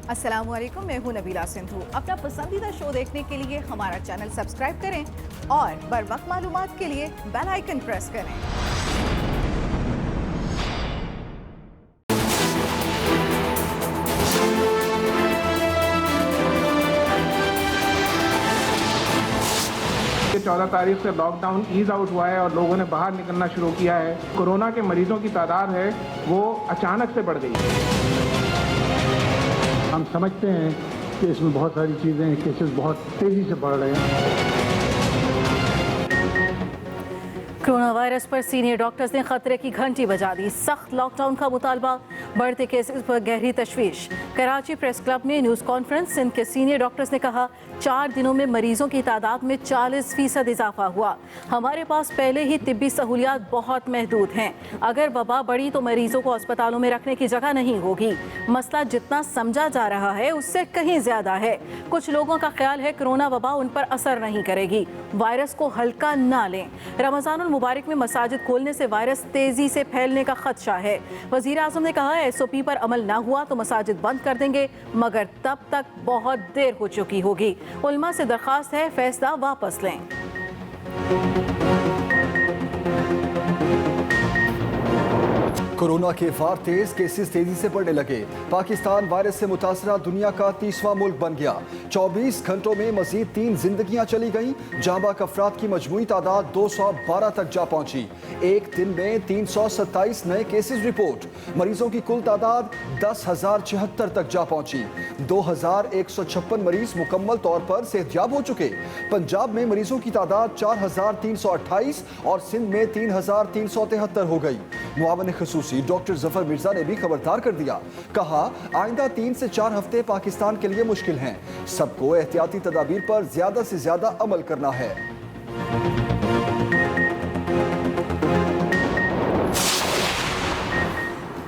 अस्सलामुअलैकुम, मैं हूं नबीला सिंधु। अपना पसंदीदा शो देखने के लिए हमारा चैनल सब्सक्राइब करें और बर वक्त मालूमात के लिए बेल आइकन प्रेस करें। कि 14 तारीख से लॉकडाउन ईज आउट हुआ है और लोगों ने बाहर निकलना शुरू किया है। कोरोना के मरीजों की तादाद है वो अचानक से बढ़ गई है। हम समझते हैं कि इसमें बहुत सारी चीज़ें, केसेस बहुत तेज़ी से बढ़ रहे हैं। कोरोना वायरस पर सीनियर डॉक्टर्स ने खतरे की घंटी बजा दी। सख्त लॉकडाउन का मुतालबा, बढ़ते केसेस पर गहरी तशवीश। कराची प्रेस क्लब में न्यूज़ कॉन्फ्रेंस, सिंध के सीनियर डॉक्टर्स ने कहा 4 दिनों में मरीजों की तादाद में 40% इजाफा हुआ। हमारे पास पहले ही तिब्बी सहूलियात बहुत महदूद हैं। अगर वबा बढ़ी तो मरीजों को अस्पतालों में रखने की जगह नहीं होगी। मसला जितना समझा जा रहा है उससे कहीं ज्यादा है। कुछ लोगों का ख्याल है कोरोना वबा उन पर असर नहीं करेगी। वायरस को हल्का ना लें। रमजानुल मुबारक में मसाजिद खोलने से वायरस तेजी से फैलने का खदशा है। वजीर आजम ने कहा SOP पर अमल ना हुआ तो मसाजिद बंद कर देंगे, मगर तब तक बहुत देर हो चुकी होगी। उलमा से दरखास्त है फैसला वापस लें। कोरोना के वार तेज, केसेस तेजी से बढ़ने लगे। पाकिस्तान वायरस से मुतासरा दुनिया का 30वां मुल्क बन गया। 24 घंटों में मजीद 3 जिंदगियां चली गईं। जांबाक अफराद की मजमूई तादाद 212 तक जा पहुंची। एक दिन में 327 नए केसेस रिपोर्ट। मरीजों की कुल तादाद 10,074 तक जा पहुंची। 2,156 मरीज मुकम्मल तौर पर सेहतयाब हो चुके। पंजाब में मरीजों की तादाद 4,328 और सिंध में 3,373 हो गई। मुआवन खसूसी डॉक्टर जफर मिर्जा ने भी खबरदार कर दिया। कहा आइंदा 3 से 4 हफ्ते पाकिस्तान के लिए मुश्किल हैं। सबको एहतियाती तदाबीर पर ज्यादा से ज्यादा अमल करना है।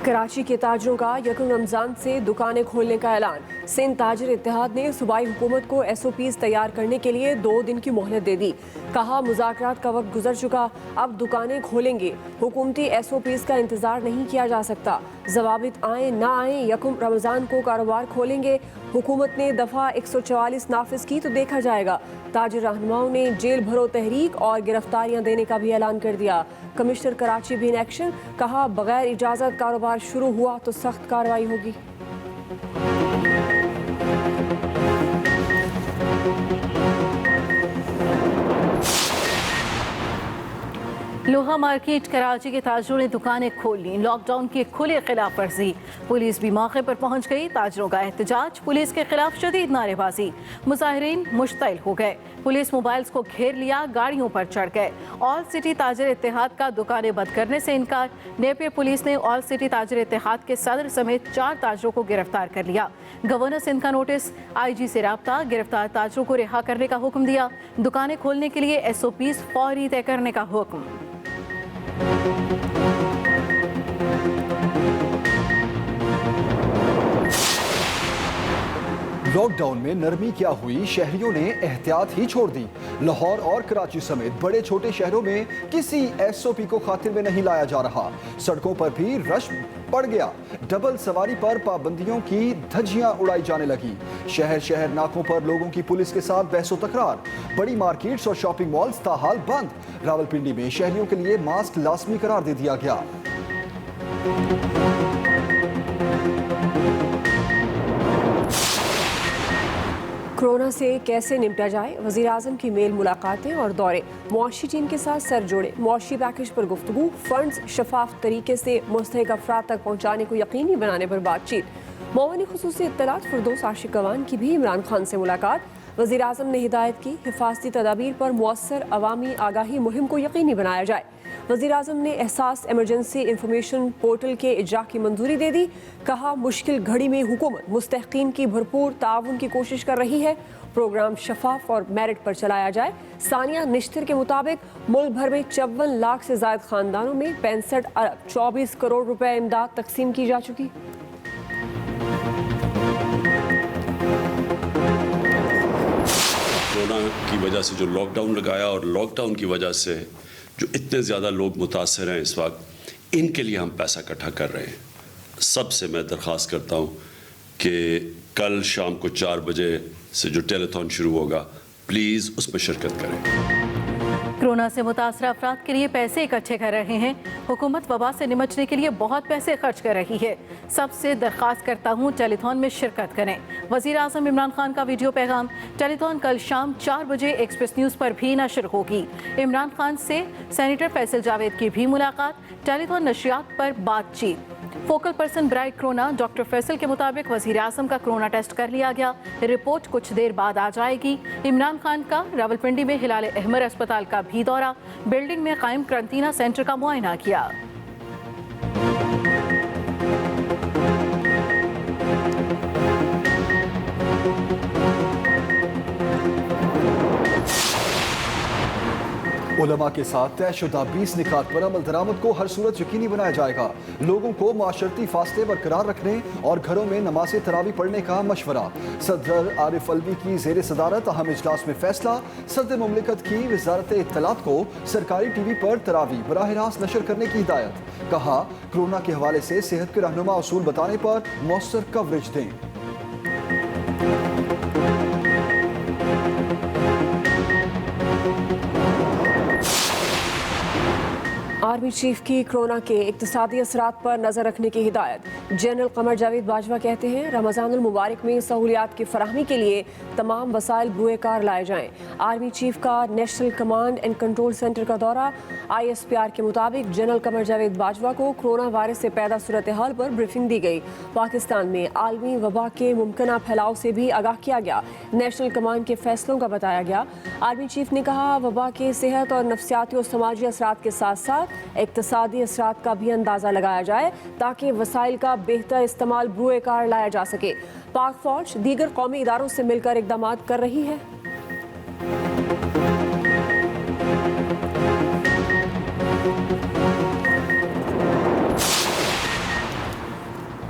कराची के ताजरों का यकम रमजान से दुकानें खोलने का ऐलान। सिंध ताजिर इत्तेहाद ने सूबाई हुकूमत को SOPs तैयार करने के लिए 2 दिन की मोहलत दे दी। कहा मुज़ाकरात का वक्त गुजर चुका, अब दुकानें खोलेंगे। हुकूमती SOPs का इंतजार नहीं किया जा सकता। जवाबित आए ना आए, यकम रमजान को कारोबार खोलेंगे। हुकूमत ने दफ़ा 144 नाफिज की तो देखा जाएगा। ताजिर रहनुमाओं ने जेल भरो तहरीक और गिरफ्तारियां देने का भी ऐलान कर दिया। कमिश्नर कराची भी इन एक्शन। कहा बगैर इजाज़त कारोबार शुरू हुआ तो सख्त कार्रवाई होगी। लोहा मार्केट कराची के ताजरों ने दुकानें खोल ली। लॉकडाउन की खुले खिलाफ वर्जी। पुलिस भी मौके पर पहुंच गई। ताजरों का एहतजाज, पुलिस के खिलाफ शदीद नारेबाजी। मुजाहिरीन मुश्तइल हो गए। पुलिस मोबाइल्स को घेर लिया, गाड़ियों पर चढ़ गए। ऑल सिटी ताजिर इत्तेहाद का दुकानें बंद करने से इनकार। नेपियर पुलिस ने ऑल सिटी ताजिर इत्तेहाद के सदर समेत 4 ताजरों को गिरफ्तार कर लिया। गवर्नर सिंध का नोटिस, IG से राब्ता, गिरफ्तार ताजरों को रिहा करने का हुक्म दिया। दुकानें खोलने के लिए SOPs फौरी तय करने का हुक्म। लॉकडाउन में नरमी क्या हुई, शहरियों ने एहतियात ही छोड़ दी। लाहौर और कराची समेत बड़े छोटे शहरों में किसी SOP को खातिर में नहीं लाया जा रहा। सड़कों पर भी रश बढ़ गया। डबल सवारी पर पाबंदियों की धज्जियां उड़ाई जाने लगी। शहर शहर नाकों पर लोगों की पुलिस के साथ बहसो तकरार। बड़ी मार्केट्स और शॉपिंग मॉल्स ताहाल बंद। रावलपिंडी में शहरियों के लिए मास्क लाजमी करार दे दिया गया। कोरोना से कैसे निपटा जाए, वज़ीर आज़म की मेल मुलाकातें और दौरे। मुआशी टीम के साथ सर जोड़े। मुआशी पैकेज पर गुफ्तगू। फंड्स शफाफ तरीके से मुस्तहिक अफराद तक पहुँचाने को यकीनी बनाने पर बातचीत। मौनी खुसूसी इत्तलात फिरदौस आशिक अवान की भी इमरान खान से मुलाकात। वज़ीर आज़म ने हिदायत की हिफाजती तदाबीर पर मुअस्सर अवामी आगाही मुहिम को यकीनी बनाया जाए। वज़ीर आज़म ने एहसास इमरजेंसी इंफॉर्मेशन पोर्टल के इजरा की मंजूरी दे दी। कहा मुश्किल घड़ी में हुकूमत मुस्तहक़ीन की भरपूर ताउन की कोशिश कर रही है। प्रोग्राम शफाफ और मेरिट पर चलाया जाए। सानिया निश्तर के मुताबिक मुल्क भर में 54 लाख से ज़ायद ख़ानदानों में 65 अरब 24 करोड़ रुपए इमदाद तकसीम की जा चुकी। कोरोना की वजह से जो लॉकडाउन लगाया और लॉकडाउन की वजह से जो इतने ज़्यादा लोग मुतासर हैं इस वक्त, इनके लिए हम पैसा इकट्ठा कर रहे हैं। सबसे मैं दरख्वास्त करता हूँ कि कल शाम को 4 बजे से जो टेलीथॉन शुरू होगा, प्लीज़ उसमें शिरकत करें। कोरोना से मुतासरा अफराद के लिए पैसे इकट्ठे कर रहे हैं। हुकूमत वबा से निमटने के लिए बहुत पैसे खर्च कर रही है। सबसे दरख्वास्त करता हूँ टेलीथॉन में शिरकत करें। वज़ीर आज़म इमरान खान का वीडियो पैगाम। टेलीथॉन कल शाम 4 बजे एक्सप्रेस न्यूज़ पर भी नशर होगी। इमरान खान से सेनेटर फैसल जावेद की भी मुलाकात। टेलीथॉन नशरियात पर बातचीत। Focal person bright corona doctor Faisal के मुताबिक वज़ीर आज़म का कोरोना टेस्ट कर लिया गया। रिपोर्ट कुछ देर बाद आ जाएगी। इमरान खान का रावलपिंडी में हिलाल अहमर अस्पताल का भी दौरा। बिल्डिंग में कायम क्रांतीना सेंटर का मुआयना किया। उलमा के साथ तयशुदा 20 निकात पर अमल दरामद को हर सूरत यकीनी बनाया जाएगा। लोगों को माशरती फासले बरकरार रखने और घरों में नमाज तरावी पढ़ने का मशवरा। सदर आरिफ अलवी की जेर सदारत अहम इजलास में फैसला। सदर मुमलिकत की वजारत इत्तलात को सरकारी टीवी पर तरावी बराह रास्त नशर करने की हिदायत। कहा, कोरोना के हवाले से सेहत के रहनुमा उसूल बताने पर मौसर कवरेज दें। आर्मी चीफ की कोरोना के इक्तिसादी असरात पर नजर रखने की हिदायत। जनरल कमर जावेद बाजवा कहते हैं, रमज़ानुल मुबारक में सहूलियात की फराहमी के लिए तमाम वसाइल बुए कार लाए जाएं। आर्मी चीफ का national command and control centre का दौरा। ISPR के मुताबिक जनरल कमर जावेद बाजवा को कोरोना वायरस से पैदा सूरत हाल पर ब्रीफिंग दी गई। पाकिस्तान में आलमी वबा के मुमकिना फैलाव से भी आगाह किया गया। नेशनल कमांड के फैसलों का बताया गया। आर्मी चीफ ने कहा, वबा के सेहत और नफ्सियाती और समाजी असरात के साथ साथ इक्तिसादी असरात का भी अंदाज़ा लगाया जाए ताकि वसाइल का बेहतर इस्तेमाल बुए कार लाया जा सके। पाक फौज दीगर कौमी इदारों से मिलकर इक़दाम कर रही है।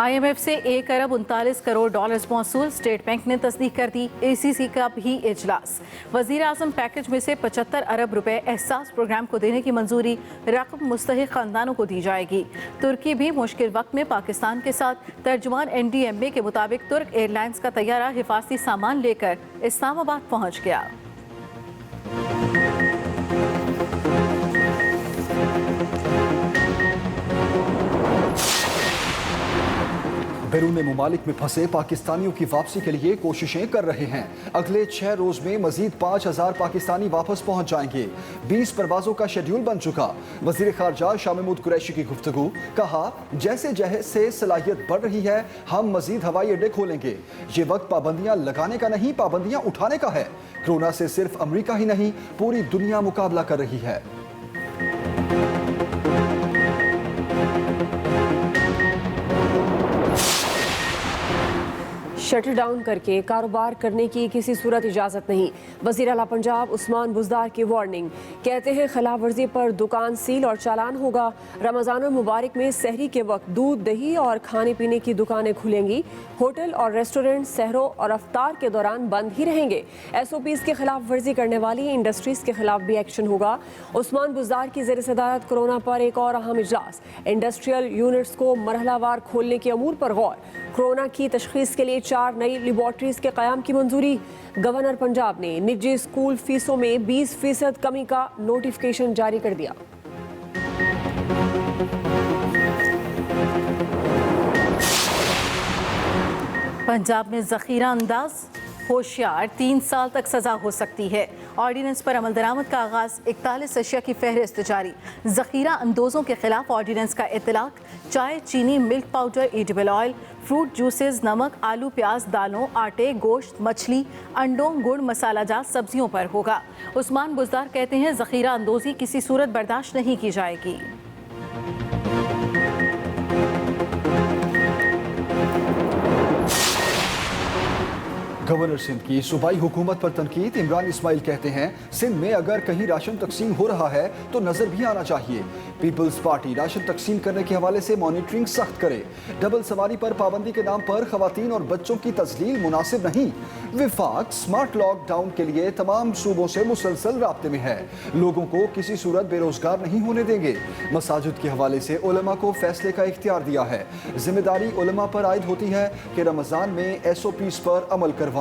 IMF से 1 अरब 39 करोड़ डॉलर्स मौसूल। स्टेट बैंक ने तस्दीक कर दी। ACC का भी इजलास। वज़ीर आज़म पैकेज में से 75 अरब रुपए एहसास प्रोग्राम को देने की मंजूरी। रकम मुस्तहिक खानदानों को दी जाएगी। तुर्की भी मुश्किल वक्त में पाकिस्तान के साथ। तर्जुमान NDMA के मुताबिक तुर्क एयरलाइंस का तैयारा हिफाजती सामान लेकर इस्लामाबाद पहुँच गया। बैरून मुमालिक में फंसे पाकिस्तानियों की वापसी के लिए कोशिशें कर रहे हैं। अगले 6 रोज में मजीद 5000 पाकिस्तानी वापस पहुंच जाएंगे। 20 परवाजों का शेड्यूल बन चुका। वजीर खारजा शाह महमूद कुरैशी की गुफ्तगू। कहा, जैसे जैसे सलाहियत बढ़ रही है हम मजीद हवाई अड्डे खोलेंगे। ये वक्त पाबंदियां लगाने का नहीं, पाबंदियां उठाने का है। कोरोना से सिर्फ अमरीका ही नहीं पूरी दुनिया मुकाबला कर रही है। शटर डाउन करके कारोबार करने की किसी सूरत इजाज़त नहीं। वज़ीर आला पंजाब उस्मान बुज़दार की वार्निंग। कहते हैं, खिलाफ वर्जी पर दुकान सील और चालान होगा। रमज़ानुल मुबारक में सहरी के वक्त दूध, दही और खाने पीने की दुकानें खुलेंगी। होटल और रेस्टोरेंट सहरों और अफ्तार के दौरान बंद ही रहेंगे। SOPs के खिलाफ वर्जी करने वाली इंडस्ट्रीज़ के खिलाफ भी एक्शन होगा। उस्मान बुज़दार की ज़ेर सदारत कोरोना पर एक और अहम इजलास। इंडस्ट्रियल यूनिट्स को मरहलावार खोलने के अमूर पर गौर। कोरोना की तशखीस के लिए 4 नई लेबॉर्ट्रीज के क़याम की मंजूरी। गवर्नर पंजाब ने निजी स्कूल फीसों में 20% कमी का नोटिफिकेशन जारी कर दिया। पंजाब में ज़ख़ीरा अंदाज। होशियार 3 साल तक सज़ा हो सकती है। ऑर्डिनेंस पर अमल दरामद का आगाज़। 41 अशिया की फहरिस्त जारी। ज़ख़ीरा अंदोज़ों के खिलाफ ऑर्डिनेंस का इतलाक़। चाय, चीनी, milk powder, edible oil, fruit juices, नमक, आलू, प्याज, दालों, आटे, गोश्त, मछली, अंडों, गुड़, मसाला जात सब्जियों पर होगा। उस्मान बुज़दार कहते हैं, ज़ख़ीरा अंदोज़ी किसी सूरत बर्दाश्त नहीं की जाएगी। गवर्नर सिंध की सूबाई हुकूमत पर तनकीद। इमरान इस्माइल कहते हैं सिंध में अगर कहीं राशन तकसीम हो रहा है तो नजर भी आना चाहिए। पीपल्स पार्टी राशन तकसीम करने के हवाले से मॉनिटरिंग सख्त करे। डबल सवारी पर पाबंदी के नाम पर खवातीन और बच्चों की तजलील मुनासिब नहीं। विफाक स्मार्ट लॉकडाउन के लिए तमाम सूबों से मुसलसल राब्ते में है। लोगों को किसी सूरत बेरोजगार नहीं होने देंगे। मसाजिद के हवाले से उलमा को फैसले का इख्तियार दिया है। जिम्मेदारी उलमा पर आयद होती है कि रमजान में SOPs पर अमल करवाएं।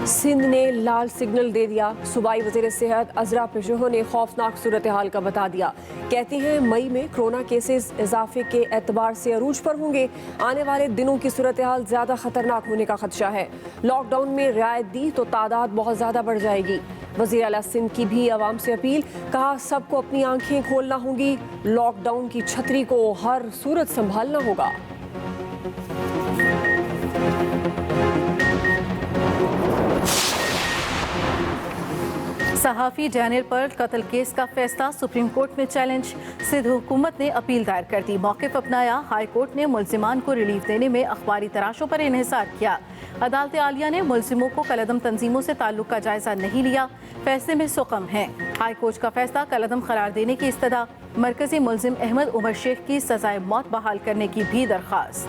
सिंध ने लाल सिग्नल दे दिया। सूबाई वज़ीर सेहत अजरा पेशोहो ने खौफनाक सूरत हाल का बता दिया। कहती हैं मई में कोरोना केसेस इजाफे के एतबार से अरूज पर होंगे। आने वाले दिनों की सूरत हाल ज़्यादा खतरनाक होने का खदशा है। लॉकडाउन में रियायत दी तो तादाद बहुत ज़्यादा बढ़ जाएगी। वज़ीर आला सिंध की भी आवाम से अपील, कहा सबको अपनी आंखें खोलना होंगी। लॉकडाउन की छतरी को हर सूरत संभालना होगा। सहाफ़ी डैनियल पर कत्ल केस का फैसला सुप्रीम कोर्ट में चैलेंज। सिंध हुकूमत ने अपील दायर कर दी। मौक़िफ़ अपनाया। हाई कोर्ट ने मुल्ज़िमान को रिलीफ देने में अखबारी तराशों पर इन्हिसार किया। अदालत आलिया ने मुल्ज़िमों को कलअदम तंजीमों से ताल्लुक़ का जायज़ा नहीं लिया। फैसले में सुकम है। हाई कोर्ट का फैसला कलअदम करार देने की इस्तदा। मरकजी मुल्ज़िम अहमद उमर शेख की सज़ाए मौत बहाल करने की भी दरख्वास्त।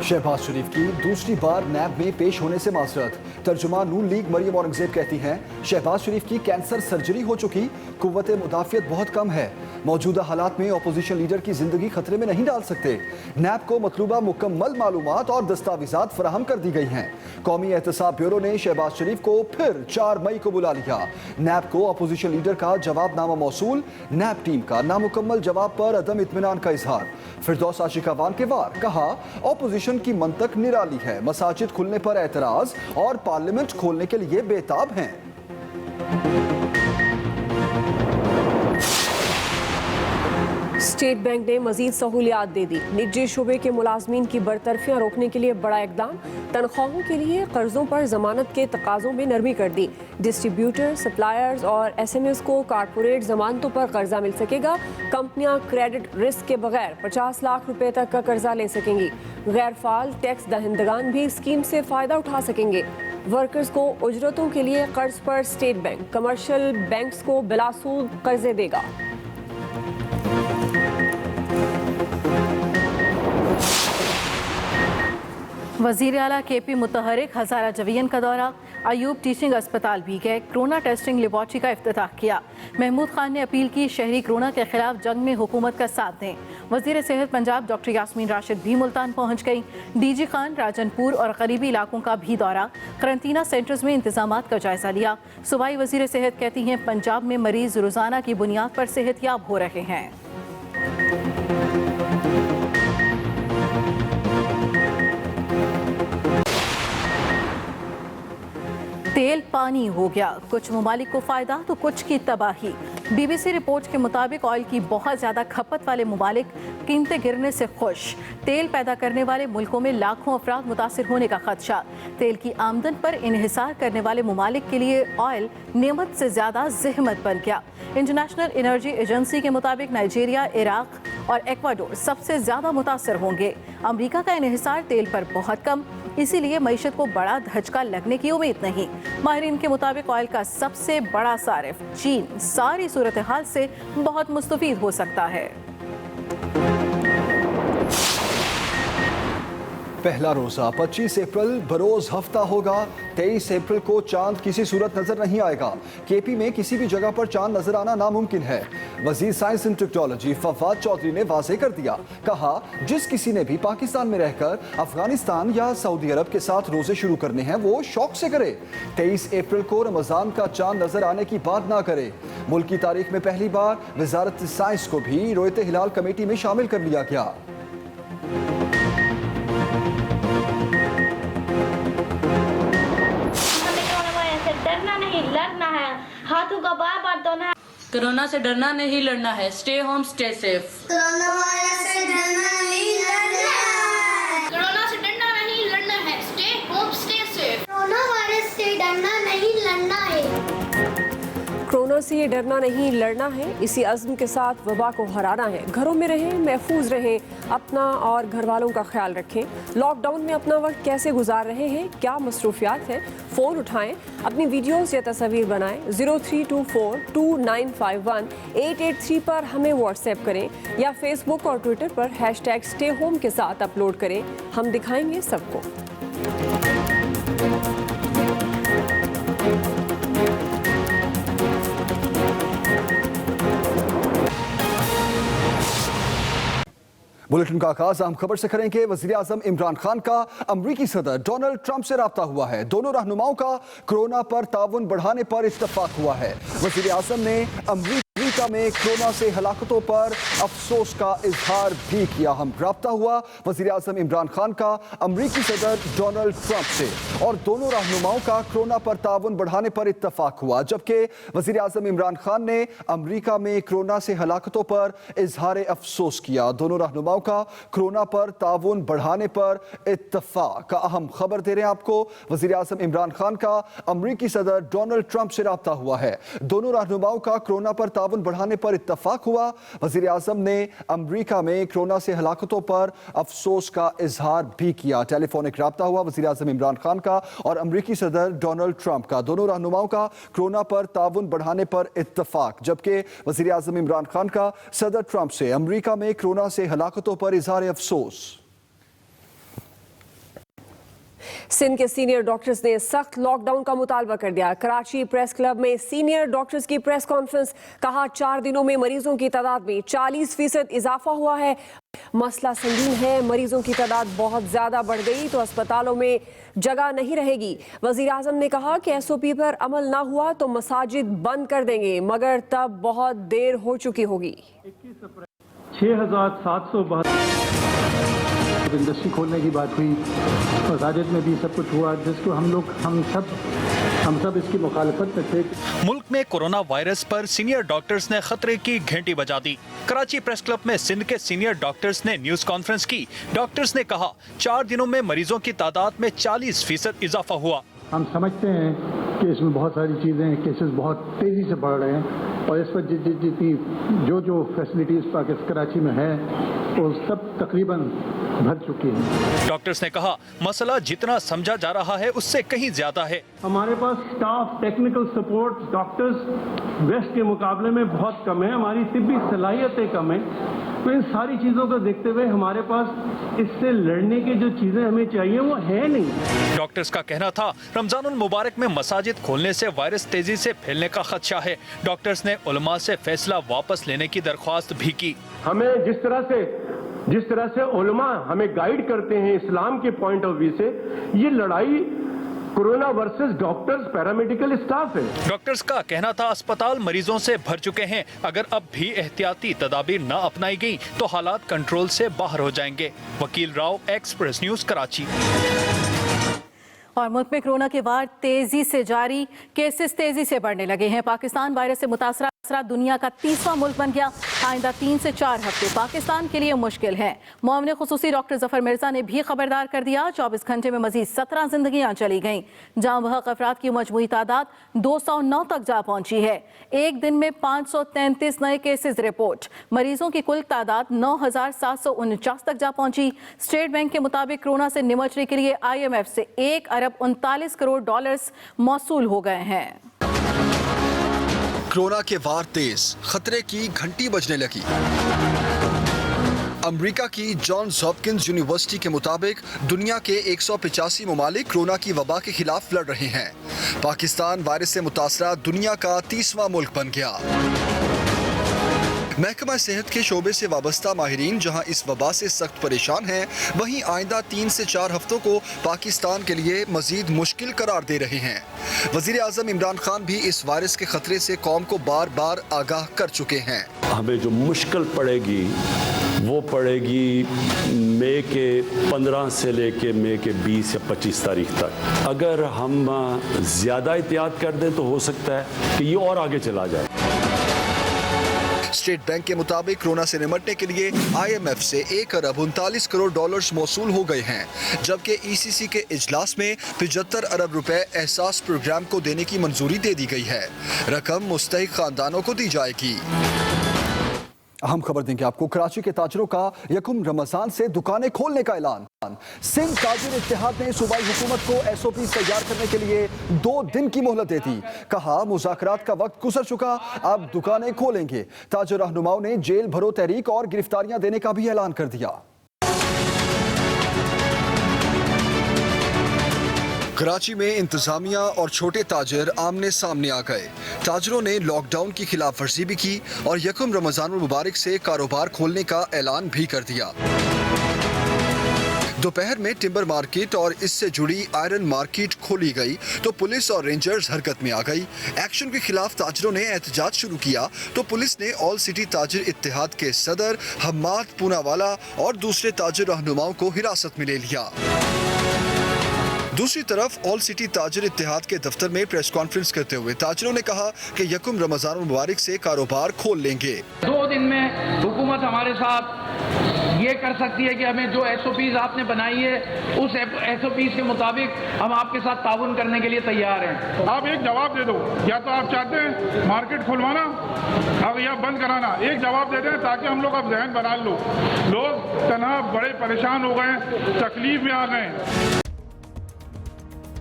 शहबाज शरीफ की दूसरी बार नैब में पेश होने से माजरत। तर्जुमान नून लीग मरियम औरंगजेब कहती हैं शहबाज शरीफ की कैंसर सर्जरी हो चुकी, कुव्वत मुदाफ़ियत बहुत कम है। मौजूदा हालात में अपोजिशन लीडर की जिंदगी खतरे में नहीं डाल सकते। नैब को मतलूबा मुकम्मल मालूमात और दस्तावेजात फराहम कर दी गई हैं। कौमी एहतसाब ब्यूरो ने शहबाज शरीफ को फिर 4 मई को बुला लिया। नैब को अपोजिशन लीडर का जवाबनामा मौसूल। नैब टीम का नामुकम्मल जवाब पर अदम इत्मीनान का इजहार। फिरदौस आशिकावान के वार, कहा अपोजिशन की मंतक निराली है। मसाजिद खुलने पर एतराज और पार्लियामेंट खोलने के लिए बेताब हैं। स्टेट बैंक ने मजीद सहूलियात दे दी। निजी शोबे के मुलाजमीन की बरतरफियाँ रोकने के लिए बड़ा इकदाम। तनख्वाहों के लिए कर्जों पर जमानत के तकाजों में नरमी कर दी। डिस्ट्रीब्यूटर, सप्लायर्स और SMEs को कारपोरेट जमानतों पर कर्जा मिल सकेगा। कंपनियां क्रेडिट रिस्क के बगैर 50 लाख रुपए तक का कर्जा ले सकेंगी। गैर फाल टैक्स दहिंदगान भी स्कीम से फ़ायदा उठा सकेंगे। वर्कर्स को उजरतों के लिए कर्ज पर स्टेट बैंक कमर्शियल बैंक्स को बिलासूद कर्जे देगा। वज़ीर आला KP मुतहरिक हज़ारा जवीन का दौरा। अयूब टीचिंग अस्पताल भी गए। कोरोना टेस्टिंग लेबॉर्ट्री का इफ्तिताह किया। महमूद खान ने अपील की शहरी कोरोना के खिलाफ जंग में हुकूमत का साथ दें। वज़ीर सेहत पंजाब डॉक्टर यास्मीन राशिद भी मुल्तान पहुँच गई। DG खान राजनपुर और करीबी इलाकों का भी दौरा। करंतना सेंटर्स में इंतजामात का जायजा लिया। सूबाई वज़ीर सेहत कहती हैं पंजाब में मरीज रोज़ाना की बुनियाद पर सेहतयाब हो रहे हैं। तेल पानी हो गया। कुछ ममालिक को फ़ायदा तो कुछ की तबाही। BBC रिपोर्ट के मुताबिक ऑयल की बहुत ज़्यादा खपत वाले ममालिक कीमतें गिरने से खुश। तेल पैदा करने वाले मुल्कों में लाखों अफराद मुतासिर होने का खदशा। तेल की आमदन पर इन्हिसार करने वाले ममालिक के लिए ऑयल नेमत से ज़्यादा ज़हमत बन गया। इंटरनेशनल एनर्जी एजेंसी के मुताबिक नाइजीरिया, इराक और एक्वाडोर सबसे ज़्यादा मुतासर होंगे। अमरीका का इन्हिसार तेल पर बहुत कम, इसीलिए मईशत को बड़ा धचका लगने की उम्मीद नहीं। माहिरीन के मुताबिक ऑयल का सबसे बड़ा सारिफ चीन सारी सूरत हाल से बहुत मुस्तफीद हो सकता है। पहला रोजा 25 अप्रैल बरोज हफ्ता होगा। 23 अप्रैल को चांद किसी सूरत नजर नहीं आएगा। KP में किसी भी जगह पर चांद नजर आना नामुमकिन है। वजीर science and technology Fawad Chaudhry ने वाजे कर दिया। कहा जिस किसी ने भी पाकिस्तान में रहकर अफगानिस्तान या सऊदी अरब के साथ रोजे शुरू करने हैं वो शौक से करे। 23 अप्रैल को रमजान का चांद नजर आने की बात ना करे। मुल्क की तारीख में पहली बार वजारत साइंस को भी रोयत हिलाल कमेटी में शामिल कर लिया गया। लड़ना है, हाथों का बार बार धोना है। कोरोना से डरना नहीं, लड़ना है। Stay home stay safe. Corona virus से डरना नहीं, लड़ना है। कोरोना से डरना नहीं, लड़ना है। Stay home stay safe. Corona virus से लड़ना है। कोरोना से डरना नहीं, लड़ना है। इसी अज़्म के साथ वबा को हराना है। घरों में रहें, महफूज रहें, अपना और घर वालों का ख्याल रखें। लॉकडाउन में अपना वक्त कैसे गुजार रहे हैं, क्या मसरूफियात हैं? फ़ोन उठाएं, अपनी वीडियोस या तस्वीर बनाएं। 03242951 पर हमें व्हाट्सएप करें या फेसबुक और ट्विटर पर #स्टे होम के साथ अपलोड करें। हम दिखाएंगे सबको। बुलेटिन का आगाज हम खबर से करेंगे। वजीर आजम इमरान खान का अमरीकी सदर डोनाल्ड ट्रंप से राब्ता हुआ है। दोनों रहनुमाओं का कोरोना पर ताउन बढ़ाने पर इत्तफाक हुआ है। वजीर आजम ने अमरीका में कोरोना से हलाकतों पर अफसोस का इजहार भी किया। हम राब्ता हुआ वजीर आजम इमरान खान का अमरीकी सदर डोनाल्ड ट्रंप से और दोनों रहनुमाओं का कोरोना पर ताउन बढ़ाने पर इत्तफाक हुआ। जबकि वजीर आजम इमरान खान ने अमरीका में कोरोना से हलाकतों पर इजहार अफसोस किया। दोनों रहनुमाओं का कोरोना पर ताउन बढ़ाने पर इत्तफाक। अहम खबर दे रहे हैं आपको। वजीर आजम इमरान खान का अमरीकी सदर डोनाल्ड ट्रंप से राब्ता हुआ है। दोनों रहनुमाओं का कोरोना पर ताउन बढ़ाने पर इत्तफाक हुआ। वजीर आजम ने अमरीका में कोरोना से हलाकतों पर अफसोस का इजहार भी किया। टेलीफोनिक राब्ता हुआ वजीर आजम इमरान खान का और अमरीकी सदर डोनाल्ड ट्रंप का। दोनों रहनुमाओं का कोरोना पर ताउन बढ़ाने पर इत्तफाक। जबकि वजीर आजम इमरान खान का सदर ट्रंप से अमरीका में कोरोना से हलाकतों पर इजहार अफसोस। सिंध के सीनियर डॉक्टर्स ने सख्त लॉकडाउन का मुतालबा कर दिया। कराची प्रेस क्लब में सीनियर डॉक्टर्स की प्रेस कॉन्फ्रेंस। कहा 4 दिनों में मरीजों की तादाद में 40% इजाफा हुआ है। मसला संगीन है, मरीजों की तादाद बहुत ज्यादा बढ़ गई तो अस्पतालों में जगह नहीं रहेगी। वजीर आजम ने कहा कि SOP पर अमल ना हुआ तो मसाजिद बंद कर देंगे, मगर तब बहुत देर हो चुकी होगी। 6772 इंडस्ट्री खोलने की बात हुई, मसाजिद में भी सब कुछ हुआ, जिसको हम सब इसकी मुखालफत में थे। मुल्क में कोरोना वायरस पर सीनियर डॉक्टर्स ने खतरे की घंटी बजा दी। कराची प्रेस क्लब में सिंध के सीनियर डॉक्टर्स ने न्यूज कॉन्फ्रेंस की। डॉक्टर्स ने कहा 4 दिनों में मरीजों की तादाद में 40% इजाफा हुआ। हम समझते हैं कि इसमें बहुत सारी चीज़ें, केसेस बहुत तेज़ी से बढ़ रहे हैं और इस पर जितनी जो फैसिलिटीज़ कराची में है वो सब तकरीबन भर चुकी हैं। डॉक्टर्स ने कहा मसला जितना समझा जा रहा है उससे कहीं ज्यादा है। हमारे पास staff, technical support, doctors west के मुकाबले में बहुत कम है। हमारी तिब्बी सलाहियतें कम है। तो इन सारी चीज़ों को देखते हुए हमारे पास इससे लड़ने की जो चीज़ें हमें चाहिए वो है नहीं। डॉक्टर्स का कहना था रमजानुल मुबारक में मसाजिद खोलने से वायरस तेजी से फैलने का खदशा है। डॉक्टर्स ने उलमा से फैसला वापस लेने की दरख्वास्त भी की। हमें जिस तरह से उलमा हमें गाइड करते हैं इस्लाम के पॉइंट ऑफ व्यू से, ये लड़ाई corona versus doctors, paramedical staff है। डॉक्टर्स का कहना था अस्पताल मरीजों से भर चुके हैं। अगर अब भी एहतियाती तदाबीर न अपनाई गई तो हालात कंट्रोल से बाहर हो जाएंगे। वकील राव, एक्सप्रेस न्यूज, कराची। और मुल्क में कोरोना के वार तेजी से जारी, केसेस तेजी से बढ़ने लगे हैं। पाकिस्तान वायरस से मुतासरा दुनिया का 30वां मुल्क बन गया। आइंदा 3 से 4 हफ्ते पाकिस्तान के लिए मुश्किल हैं। मुआविन खुसूसी डॉक्टर जफर मिर्जा ने भी खबरदार कर दिया। 24 घंटे में मजीद 17 जिंदगियां चली गईं। जाँ बहक अफराद की मजमूई तादाद 209 तक जा पहुंची है। एक दिन में 533 नए केसेस रिपोर्ट। मरीजों की कुल तादाद 9749 तक जा पहुंची। स्टेट बैंक के मुताबिक कोरोना से निमटने के लिए IMF से $1.39 करोड़ मौसूल हो गए हैं। कोरोना के वार तेज, खतरे की घंटी बजने लगी। अमेरिका की जॉन्स हॉपकिंस यूनिवर्सिटी के मुताबिक दुनिया के 185 ममालिक कोरोना की वबा के खिलाफ लड़ रहे हैं। पाकिस्तान वायरस से मुतासरा दुनिया का 30वां मुल्क बन गया। महकमा सेहत के शोबे से वाबस्ता माहिरीन जहां इस वबा से सख्त परेशान हैं, वहीं आइंदा 3 से 4 हफ्तों को पाकिस्तान के लिए मजीद मुश्किल करार दे रहे हैं। वजीर आजम इमरान खान भी इस वायरस के खतरे से कौम को बार बार आगाह कर चुके हैं। हमें जो मुश्किल पड़ेगी वो पड़ेगी मई के 15 से लेके मई के 20 या 25 तारीख तक। अगर हम ज़्यादा एहतियात कर दें तो हो सकता है कि ये और आगे चला जाए। स्टेट बैंक के मुताबिक कोरोना से निपटने के लिए IMF से 1 अरब 39 करोड़ डॉलर्स मौसूल हो गए हैं, जबकि ECC के इजलास में 75 अरब रुपए एहसास प्रोग्राम को देने की मंजूरी दे दी गई है। रकम मुस्तहिक खानदानों को दी जाएगी। अहम खबर देंगे आपको, कराची के ताजरों का यकम रमजान से दुकानें खोलने का ऐलान। सिंध ताजिर इत्तेहाद ने सूबाई हुकूमत को SOP तैयार करने के लिए 2 दिन की मोहलत दे दी। कहा मुज़ाकरात का वक्त गुजर चुका, अब दुकानें खोलेंगे। ताजिर रहनुमाओं ने जेल भरो तहरीक और गिरफ्तारियां देने का भी ऐलान कर दिया। कराची में इंतजामिया और छोटे ताजिर आमने सामने आ गए। ताजिरों ने लॉकडाउन की खिलाफ वर्जी भी की और यकम रमजान मुबारक से कारोबार खोलने का ऐलान भी कर दिया। दोपहर में टिम्बर मार्केट और इससे जुड़ी आयरन मार्केट खोली गई तो पुलिस और रेंजर्स हरकत में आ गई। एक्शन के खिलाफ ताजिरों ने एहतजाज शुरू किया तो पुलिस ने ऑल सिटी ताजिर इत्तेहाद के सदर हम्माद पूनावाला और दूसरे ताजिर रहनुमाओं को हिरासत में ले लिया। दूसरी तरफ ऑल सिटी ताजिर इत्तेहाद के दफ्तर में प्रेस कॉन्फ्रेंस करते हुए ताजिरों ने कहा कि यकम रमजान मुबारक से कारोबार खोल लेंगे। 2 दिन में हुकूमत हमारे साथ ये कर सकती है कि हमें जो SOPs आपने बनाई है उस SOPs के मुताबिक हम आपके साथ ताउन करने के लिए तैयार हैं। आप एक जवाब दे दो, या तो आप चाहते हैं मार्केट खुलवाना अब या बंद कराना, एक जवाब दे दें ताकि हम लोग अब जहन बना लो। लोग तनहा बड़े परेशान हो गए, तकलीफ में आ गए।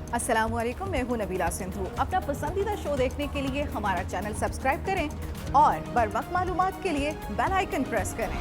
अस्सलाम वालेकुम, मैं हूं नबीला सिंधु। अपना पसंदीदा शो देखने के लिए हमारा चैनल सब्सक्राइब करें और बर वक्त मालूमात के लिए बेल आइकन प्रेस करें।